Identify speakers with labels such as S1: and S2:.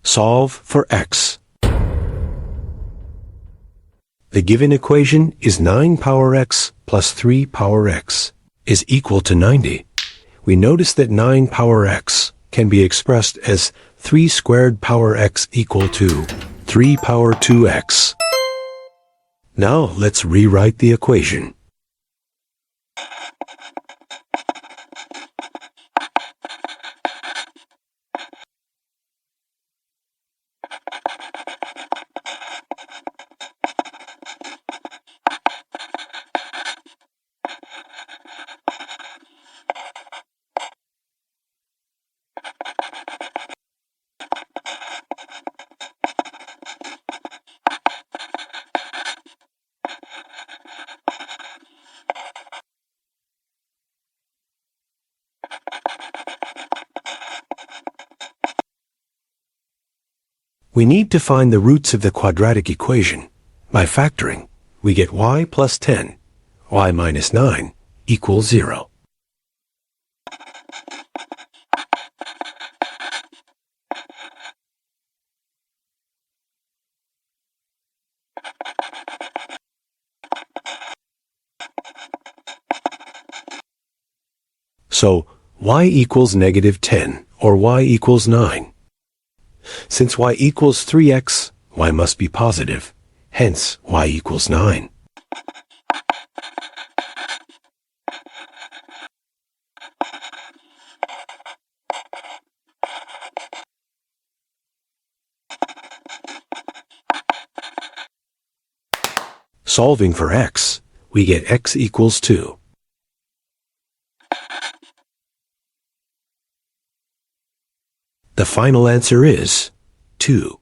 S1: Solve for x. The given equation is 9 power x plus 3 power x is equal to 90. We notice that 9 power x can be expressed as 3 squared power x equal to 3 power 2x. Now let's rewrite the equation. We need to find the roots of the quadratic equation. By factoring, we get y plus 10, y minus 9 equals 0. So, y equals negative 10, or y equals 9. Since y equals 3x, y must be positive. Hence, y equals 9. Solving for x, we get x equals 2. The final answer is 2.